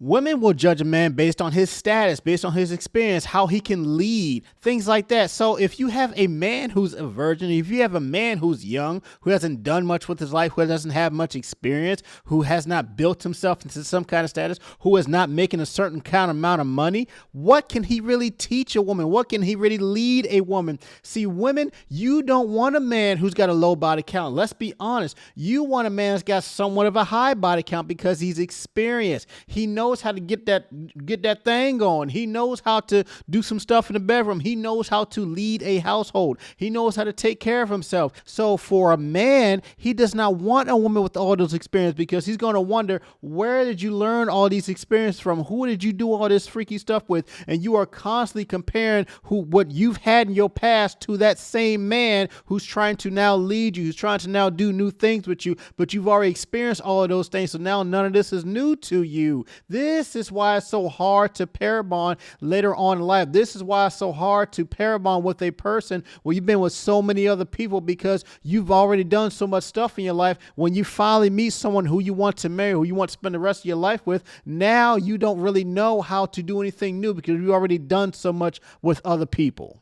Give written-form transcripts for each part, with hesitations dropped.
Women will judge a man based on his status, based on his experience, how he can lead, things like that. So if you have a man who's a virgin, if you have a man who's young, who hasn't done much with his life, who doesn't have much experience, who has not built himself into some kind of status, who is not making a certain kind of amount of money, what can he really teach a woman? What can he really lead a woman? See, women, you don't want a man who's got a low body count. Let's be honest. You want a man that's got somewhat of a high body count because he's experienced. He knows how to get that thing going. He knows how to do some stuff in the bedroom. He knows how to lead a household. He knows how to take care of himself. So for a man, he does not want a woman with all those experience because he's going to wonder, where did you learn all these experiences from? Who did you do all this freaky stuff with? And you are constantly comparing what you've had in your past to that same man who's trying to now lead you, who's trying to now do new things with you, but you've already experienced all of those things. So now none of this is new to you. This is why it's so hard to pair bond later on in life. This is why it's so hard to pair bond with a person where you've been with so many other people, because you've already done so much stuff in your life. When you finally meet someone who you want to marry, who you want to spend the rest of your life with, now you don't really know how to do anything new because you've already done so much with other people.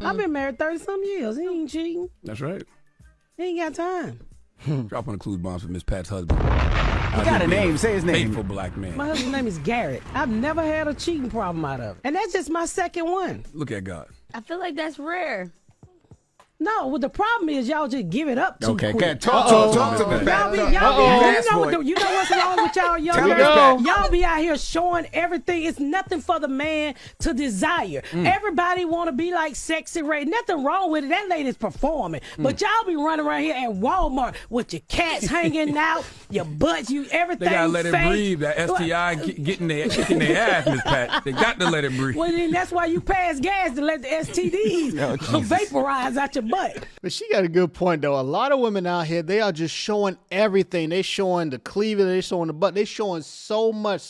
I've been married 30-some years. He ain't cheating. That's right. He ain't got time. Drop on the clues bombs for Miss Pat's husband. He got a name. Say his name. Faithful black man. My husband's name is Garrett. I've never had a cheating problem out of it. And that's just my second one. Look at God. I feel like that's rare. No, well, the problem is y'all just give it up too quick. Okay, talk to me. You know what's wrong with y'all young Tell me girls? about- Y'all be out here showing everything. It's nothing for the man to desire. Everybody want to be like Sexy Ray. Nothing wrong with it. That lady's performing. But y'all be running around here at Walmart with your cats hanging out, your butts, everything. They gotta let it fake. breathe. That STI kicking their ass, Miss Pat. They got to let it breathe. Well, then that's why you pass gas to let the STDs vaporize out your butt. But she got a good point, though. A lot of women out here, they are just showing everything. They showing the cleavage, they showing the butt, they showing so much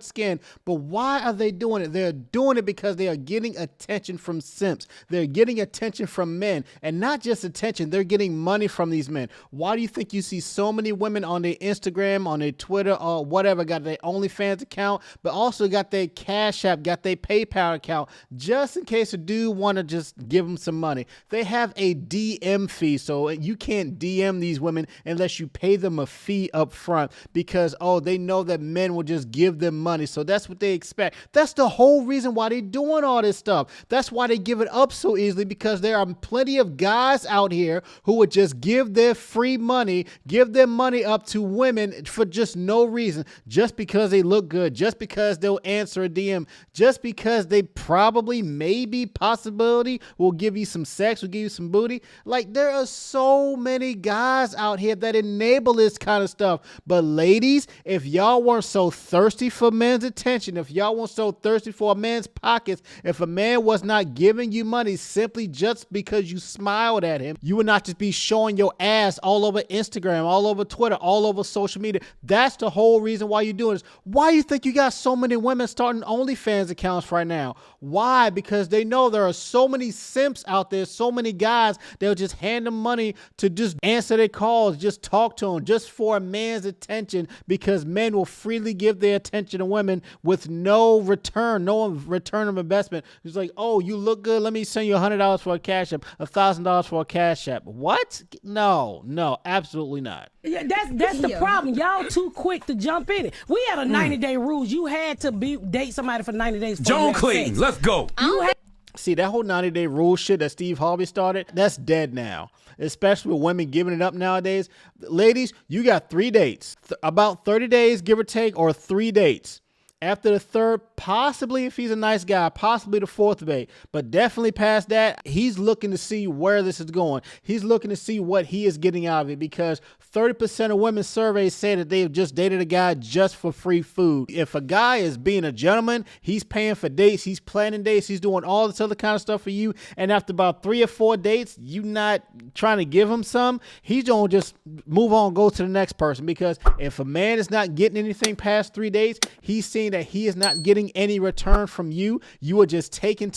skin. But why are they doing it? They're doing it because they are getting attention from simps. They're getting attention from men, and not just attention. They're getting money from these men. Why do you think you see so many women on their Instagram, on their Twitter, or whatever, got their OnlyFans account, but also got their Cash App, got their PayPal account, just in case a dude want to just give them some money? They have a DM fee, so you can't DM these women unless you pay them a fee up front, because they know that men will just give them money. So that's what they expect. That's the whole reason why they're doing all this stuff. That's why they give it up so easily, because there are plenty of guys out here who would just give their free money, give their money up to women for just no reason, just because they look good, just because they'll answer a DM, just because they probably, maybe, possibility will give you some sex, will give you some booty. Like, there are so many guys out here that enable this kind of stuff. But ladies, if y'all weren't so thirsty for men's attention, if y'all weren't so thirsty for a man's pockets, if a man was not giving you money simply just because you smiled at him, you would not just be showing your ass all over Instagram, all over Twitter, all over social media. That's the whole reason why you're doing this. Why do you think you got so many women starting OnlyFans accounts right now? Why? Because they know there are so many simps out there, so many guys, they'll just hand them money to just answer their calls, just talk to them, just for a man's attention, because men will freely give their attention to women with no return of investment. It's like, oh, you look good, let me send you $100 for a Cash App, $1,000 for a Cash App. What? No, absolutely not. Yeah, that's the problem. Y'all too quick to jump in it. We had a 90-day rules. You had to date somebody for 90 days. John Clayton, let's go. See, that whole 90-day rule shit that Steve Harvey started, that's dead now, especially with women giving it up nowadays. Ladies, you got 3 dates, about 30 days, give or take, or 3 dates. After the third, possibly if he's a nice guy, possibly the fourth date, but definitely past that, he's looking to see where this is going. He's looking to see what he is getting out of it, because 30% of women surveys say that they've just dated a guy just for free food. If a guy is being a gentleman, he's paying for dates, he's planning dates, he's doing all this other kind of stuff for you, and after about 3 or 4 dates, you not trying to give him some, he's gonna just move on, go to the next person. Because if a man is not getting anything past 3 dates, he's seeing seeing that he is not getting any return from you, you are just taking,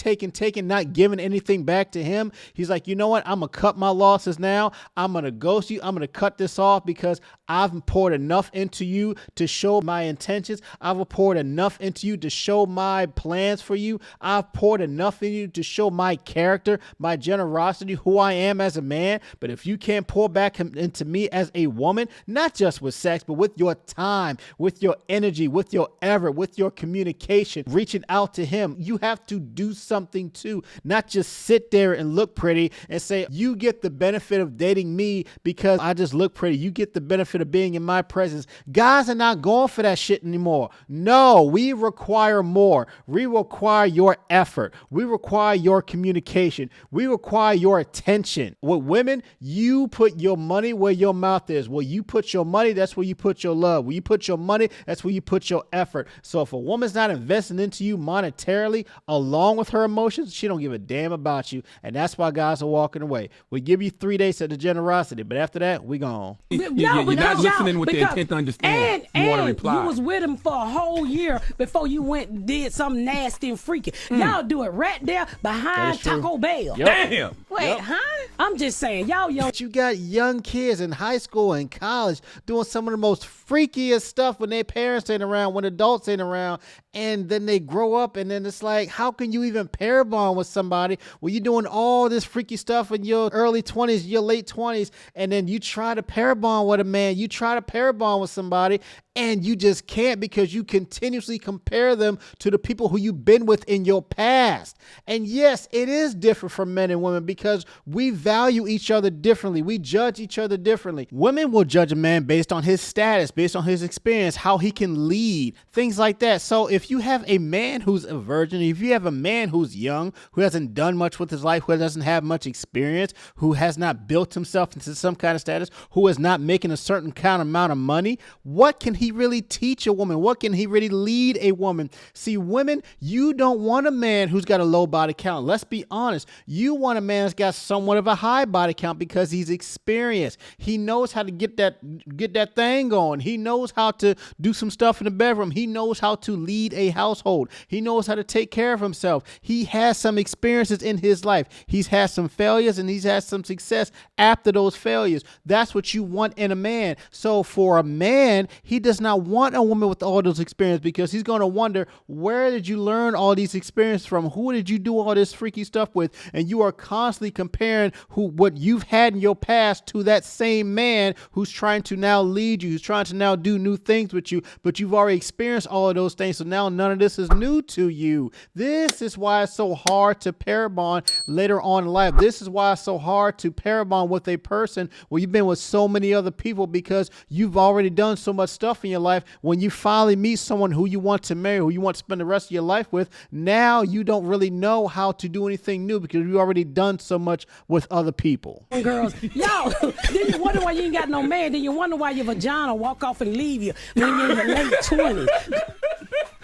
not giving anything back to him. He's like, you know what? I'm going to cut my losses now. I'm going to ghost you. I'm going to cut this off because I've poured enough into you to show my intentions. I've poured enough into you to show my plans for you. I've poured enough in you to show my character, my generosity, who I am as a man. But if you can't pour back into me as a woman, not just with sex, but with your time, with your energy, with your effort, with your communication, reaching out to him, you have to do something too. Not just sit there and look pretty and say, you get the benefit of dating me because I just look pretty. You get the benefit of being in my presence. Guys are not going for that shit anymore. No, we require more. We require your effort. We require your communication. We require your attention. With women, you put your money where your mouth is. Where you put your money, that's where you put your love. Where you put your money, that's where you put your effort. So if a woman's not investing into you monetarily along with her emotions, she don't give a damn about you. And that's why guys are walking away. We give you 3 days of the generosity, but after that, we gone. You're not listening with the intent to understand. You want to reply. You was with him for a whole year before you went and did something nasty and freaky. Y'all do it right there behind Taco Bell. Yep. Damn. Wait, huh? I'm just saying, y'all young. But you got young kids in high school and college doing some of the most freakiest stuff when their parents ain't around, when adults ain't around, and then they grow up and then it's like, how can you even pair bond with somebody when you're doing all this freaky stuff in your early 20s, your late 20s, and then you try to pair bond with a man, you try to pair bond with somebody, and you just can't because you continuously compare them to the people who you've been with in your past. And yes, it is different for men and women because we value each other differently. We judge each other differently. Women will judge a man based on his status, based on his experience, how he can lead, things like that. So if you have a man who's a virgin, if you have a man who's young, who hasn't done much with his life, who doesn't have much experience, who has not built himself into some kind of status, who is not making a certain kind of amount of money, what can he really teach a woman? What can he really lead a woman? See, women, you don't want a man who's got a low body count. Let's be honest. You want a man that's got somewhat of a high body count because he's experienced. He knows how to get that thing going. He knows how to do some stuff in the bedroom. He knows how to lead a household. He knows how to take care of himself. He has some experiences in his life. He's had some failures and he's had some success after those failures. That's what you want in a man. So for a man, he does not want a woman with all those experiences because he's going to wonder, where did you learn all these experiences from? Who did you do all this freaky stuff with? And you are constantly comparing what you've had in your past to that same man who's trying to now lead you, who's trying to now do new things with you, but you've already experienced all of those things. So now none of this is new to you. This is why it's so hard to pair bond later on in life. This is why it's so hard to pair bond with a person where you've been with so many other people because you've already done so much stuff in your life. When you finally meet someone who you want to marry, who you want to spend the rest of your life with, now you don't really know how to do anything new because you've already done so much with other people. Girls, yo, then you wonder why you ain't got no man. Then you wonder why your vagina walk off and leave you when you're in your late 20s.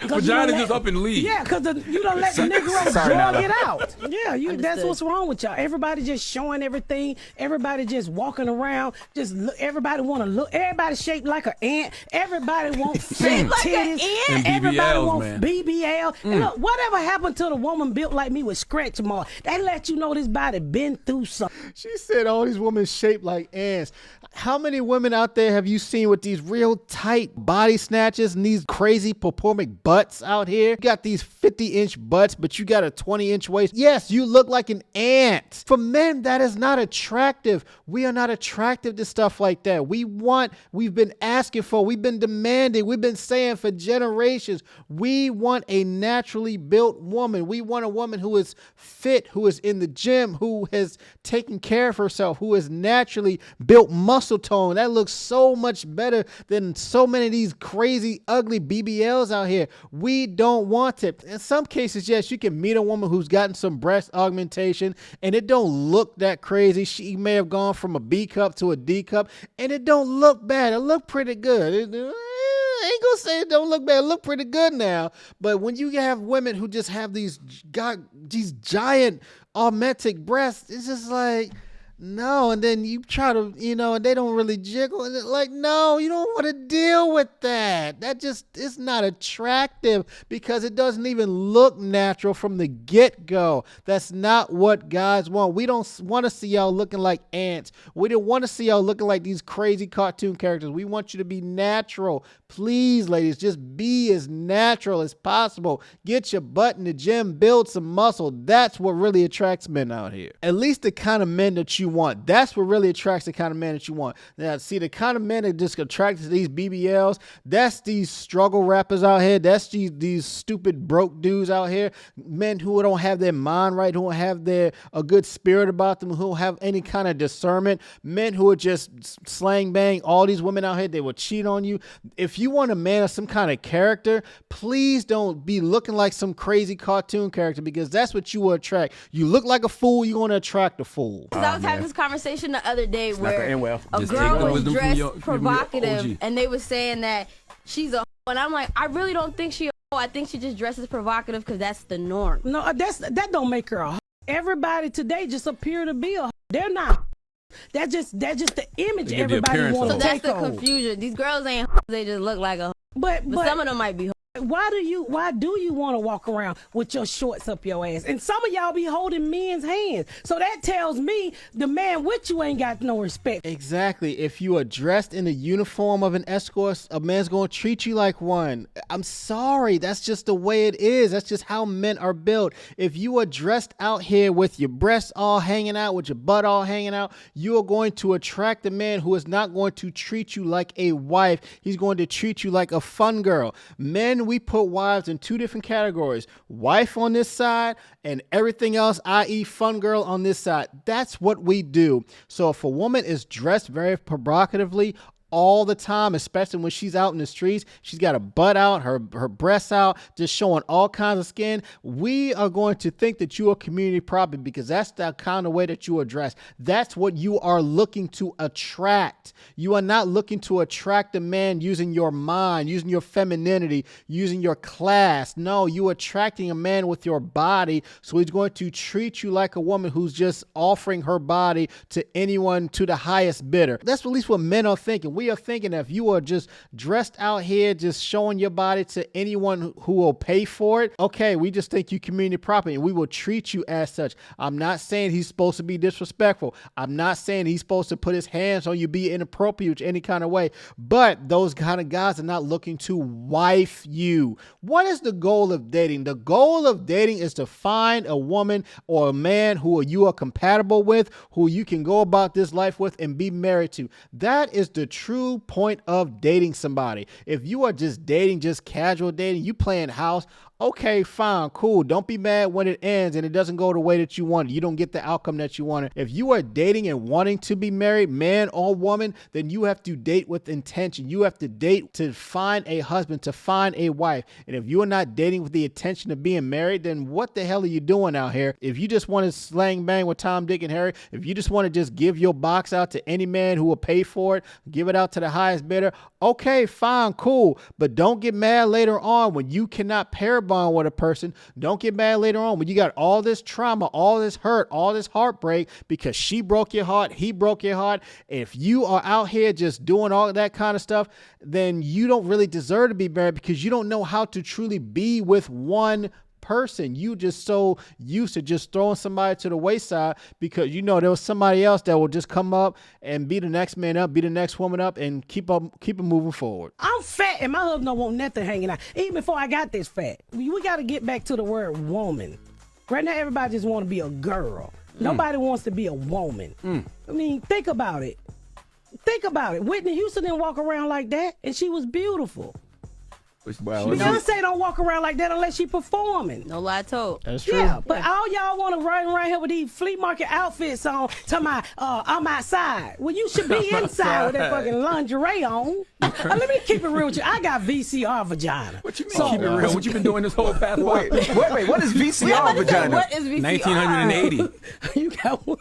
Vagina just up and leave. Yeah, because you don't let the nigga drug it out. Yeah, that's what's wrong with y'all. Everybody just showing everything. Everybody just walking around. Just look, everybody want to look. Everybody shaped like an ant. Everybody want fat titties. And everybody BBLs, want man. BBL. And look, whatever happened to the woman built like me with stretch marks? They let you know this body been through something. She said all these women shaped like ants. How many women out there have you seen with these real tight body snatches and these crazy propormic butts out here? You got these 50-inch butts, but you got a 20-inch waist. Yes, you look like an ant. For men, that is not attractive. We are not attractive to stuff like that. We've been asking for, we've been demanding, we've been saying for generations, we want a naturally built woman. We want a woman who is fit, who is in the gym, who has taken care of herself, who is naturally built muscle tone. That looks so much better than so many of these crazy, ugly BBLs out here. We don't want it. In some cases, yes, you can meet a woman who's gotten some breast augmentation and it don't look that crazy. She may have gone from a B cup to a D cup and it don't look bad. It look pretty good. I ain't gonna say it don't look bad. It look pretty good now. But when you have women who just have these giant augmented breasts, it's just like, No, and then you try to, and they don't really jiggle. And like, no, you don't want to deal with that. That just is not attractive because it doesn't even look natural from the get-go. That's not what guys want. We don't want to see y'all looking like ants. We don't want to see y'all looking like these crazy cartoon characters. We want you to be natural. Please, ladies, just be as natural as possible. Get your butt in the gym, build some muscle. That's what really attracts men out here. At least the kind of men that you want. That's what really attracts the kind of man that you want. Now, see, the kind of men that just attract to these BBLs, that's these struggle rappers out here. That's these stupid broke dudes out here. Men who don't have their mind right, who don't have a good spirit about them, who don't have any kind of discernment. Men who are just slang bang all these women out here. They will cheat on you. If you want a man of some kind of character, please don't be looking like some crazy cartoon character because that's what you will attract. You look like a fool, you're going to attract a fool. I was having this conversation the other day where a Just girl take the was wisdom from dressed your provocative OG. and they were saying that she's a hoe. And I'm like, I really don't think she a hoe. I think she just dresses provocative because that's the norm. No, that don't make her a hoe. Everybody today just appear to be a hoe. They're not. That's just the image They give the everybody appearance wants So to that's take the on. confusion. These girls ain't hoes, they just look like a hoe. But Some of them might be hoes. why do you want to walk around with your shorts up your ass? And some of y'all be holding men's hands. So that tells me the man with you ain't got no respect. Exactly. If you are dressed in the uniform of an escort, a man's going to treat you like one. I'm sorry. That's just the way it is. That's just how men are built. If you are dressed out here with your breasts all hanging out, with your butt all hanging out, you are going to attract a man who is not going to treat you like a wife. He's going to treat you like a fun girl. Men, we put wives in two different categories. Wife on this side and everything else, i.e. fun girl on this side. That's what we do. So if a woman is dressed very provocatively all the time, especially when she's out in the streets, she's got her butt out, her breasts out, just showing all kinds of skin, we are going to think that you are community property because that's the kind of way that you are dressed. That's what you are looking to attract. You are not looking to attract a man using your mind, using your femininity, using your class. No, you are attracting a man with your body, so he's going to treat you like a woman who's just offering her body to anyone, to the highest bidder. That's at least what men are thinking. We are thinking that if you are just dressed out here, just showing your body to anyone who will pay for it, okay, we just think you community property and we will treat you as such. I'm not saying he's supposed to be disrespectful. I'm not saying he's supposed to put his hands on you, be inappropriate any kind of way, but those kind of guys are not looking to wife you. What is the goal of dating? The goal of dating is to find a woman or a man who you are compatible with, who you can go about this life with and be married to. That is the true point of dating somebody. If you are just dating, just casual dating, you playing house, okay, fine, cool. Don't be mad when it ends and it doesn't go the way that you wanted. You don't get the outcome that you wanted. If you are dating and wanting to be married, man or woman, then you have to date with intention. You have to date to find a husband, to find a wife. And if you are not dating with the intention of being married, then what the hell are you doing out here? If you just want to slang bang with Tom, Dick, and Harry, if you just want to just give your box out to any man who will pay for it, give it out to the highest bidder, okay, fine, cool. But don't get mad later on when you cannot pair bond with a person. Don't get mad later on when you got all this trauma, all this hurt, all this heartbreak because she broke your heart, he broke your heart. If you are out here just doing all that kind of stuff, then you don't really deserve to be married because you don't know how to truly be with one person. You just so used to just throwing somebody to the wayside because you know there was somebody else that will just come up and be the next man up, be the next woman up, and keep it moving forward. I'm fat and my husband don't want nothing hanging out. Even before I got this fat, we got to get back to the word woman. Right now, everybody just want to be a girl. Nobody wants to be a woman. I mean, think about it. Think about it. Whitney Houston didn't walk around like that, and she was beautiful. Well, Beyonce don't walk around like that unless she performing. No lie told. That's true. Yeah, but all y'all want to run around here with these flea market outfits on, talking about, I'm outside. Well, you should be inside with that fucking lingerie on. Let me keep it real with you. I got VCR vagina. What you mean keep it real? What you been doing this whole past while? wait, what is VCR vagina? What is VCR? 1980. You got one.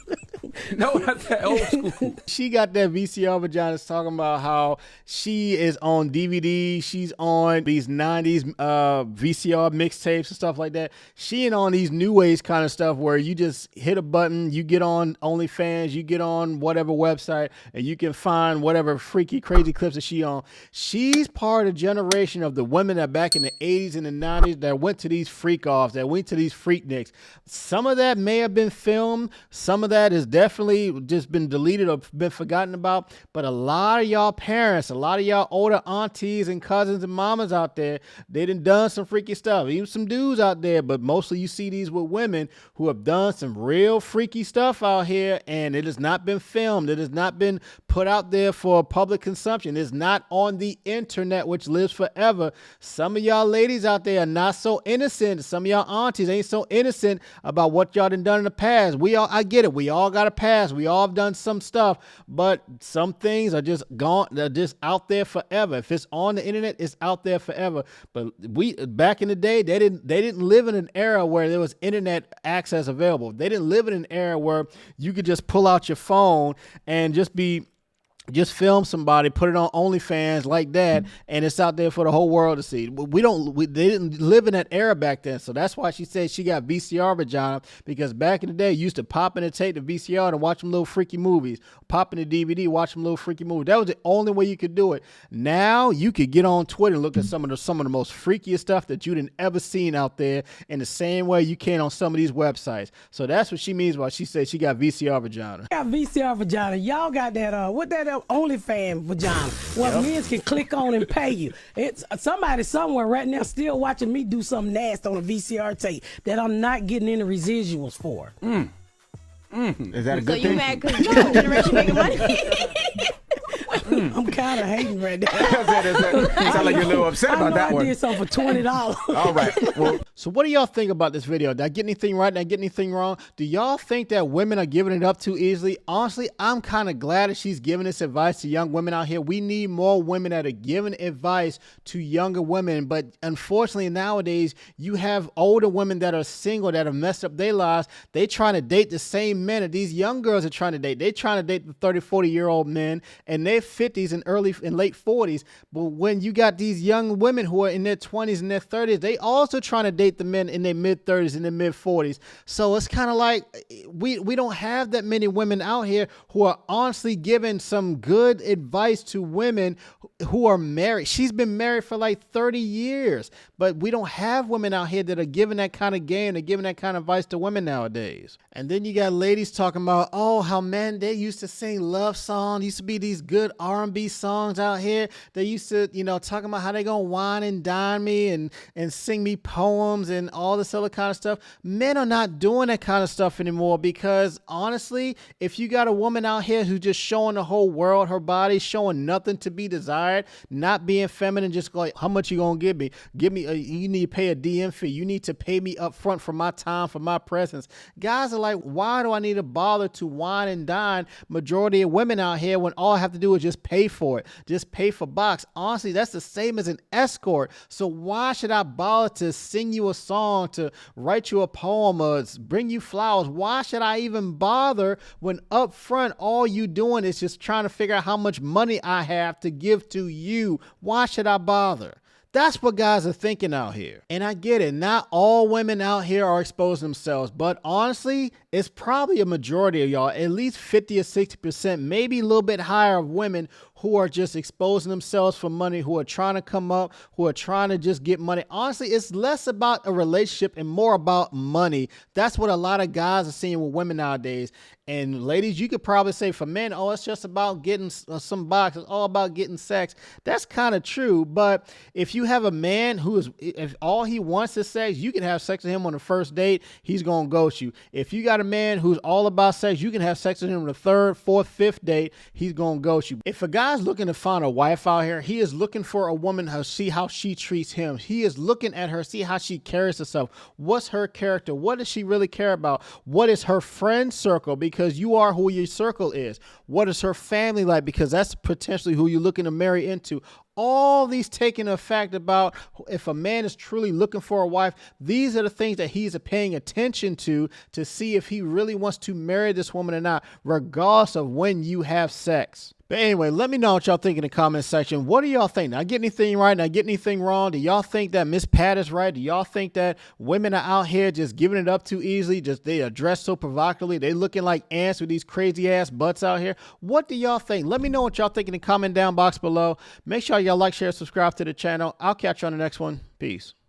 No, that's that old school. She got that VCR vagina talking about how she is on DVD. She's on these 90s VCR mixtapes and stuff like that. She ain't on these new age kind of stuff where you just hit a button, you get on OnlyFans, you get on whatever website, and you can find whatever freaky, crazy clips that she on. She's part of the generation of the women that back in the 80s and the 90s that went to these freak offs, that went to these freakniks. Some of that may have been filmed. Some of that has definitely just been deleted or been forgotten about. But a lot of y'all parents, a lot of y'all older aunties and cousins and mamas out there, they done some freaky stuff. Even some dudes out there, but mostly you see these with women who have done some real freaky stuff out here, and it has not been filmed. It has not been put out there for public consumption. It's not on the internet, which lives forever. Some of y'all ladies out there are not so innocent. Some of y'all aunties ain't so innocent about what y'all done in the past. I get it. We all got a past. We all have done some stuff, but some things are just gone. They're just out there forever. If it's on the internet, it's out there forever. But back in the day, they didn't live in an era where there was internet access available. They didn't live in an era where you could just pull out your phone and just film somebody, put it on OnlyFans like that, and it's out there for the whole world to see. They didn't live in that era back then, so that's why she said she got VCR vagina, because back in the day, you used to pop in and take the VCR to watch them little freaky movies, pop in the DVD, watch them little freaky movies. That was the only way you could do it. Now you could get on Twitter and look at some of the most freakiest stuff that you didn't ever seen out there in the same way you can on some of these websites. So that's what she means by she said she got VCR vagina. Got VCR vagina. Y'all got that what that OnlyFans vagina. Well, men can click on and pay you. It's somebody somewhere right now still watching me do something nasty on a VCR tape that I'm not getting any residuals for. Is that a good So thing? you mad because your generation making money? I'm kind of hating right now. Sound like you're a little upset about that I one. did something for $20. All right. Well, So what do y'all think about this video? Did I get anything right? Did I get anything wrong? Do y'all think that women are giving it up too easily? Honestly, I'm kind of glad that she's giving this advice to young women out here. We need more women that are giving advice to younger women. But unfortunately, nowadays, you have older women that are single that have messed up their lives. They trying to date the same men that these young girls are trying to date. They trying to date the 30, 40-year-old men in their 50s and late 40s. But when you got these young women who are in their 20s and their 30s, they also trying to date the men in their mid-30s and their mid-40s. So it's kind of like we don't have that many women out here who are honestly giving some good advice to women who are married. She's been married for like 30 years, but we don't have women out here that are giving that kind of game, they're giving that kind of advice to women nowadays. And then you got ladies talking about, oh, how men, they used to sing love songs, used to be these good R&B songs out here. They used to, talking about how they gonna wine and dine me and sing me poems and all this other kind of stuff. Men are not doing that kind of stuff anymore because honestly, if you got a woman out here who's just showing the whole world her body, showing nothing to be desired, not being feminine, just like, how much you gonna give me? You need to pay a DM fee. You need to pay me up front for my time, for my presence. Guys are like, why do I need to bother to wine and dine majority of women out here when all I have to do is just pay for it, just pay for box? Honestly, that's the same as an escort. So why should I bother to sing you a song, to write you a poem, or bring you flowers? Why should I even bother when up front all you doing is just trying to figure out how much money I have to give to you? Why should I bother? That's what guys are thinking out here. And I get it. Not all women out here are exposing themselves, but honestly, it's probably a majority of y'all, at least 50 or 60%, maybe a little bit higher of women who are just exposing themselves for money, who are trying to come up, who are trying to just get money. Honestly, it's less about a relationship and more about money. That's what a lot of guys are seeing with women nowadays. And ladies, you could probably say for men, oh, it's just about getting some box. It's all about getting sex. That's kind of true. But if you have a man if all he wants is sex, you can have sex with him on the first date. He's going to ghost you. If you got a man who's all about sex, you can have sex with him on the third, fourth, fifth date. He's going to ghost you. If a guy guy's looking to find a wife out here, he is looking for a woman to see how she treats him. He is looking at her, see how she carries herself. What's her character? What does she really care about? What is her friend circle? Because you are who your circle is. What is her family like? Because that's potentially who you're looking to marry into. All these taking effect about if a man is truly looking for a wife, these are the things that he's paying attention to see if he really wants to marry this woman or not, regardless of when you have sex. But anyway, let me know what y'all think in the comment section. What do y'all think? Did I get anything right? Did I get anything wrong? Do y'all think that Miss Pat is right? Do y'all think that women are out here just giving it up too easily? Just they are dressed so provocatively. They looking like ants with these crazy ass butts out here. What do y'all think? Let me know what y'all think in the comment down box below. Make sure y'all like, share, subscribe to the channel. I'll catch you on the next one. Peace.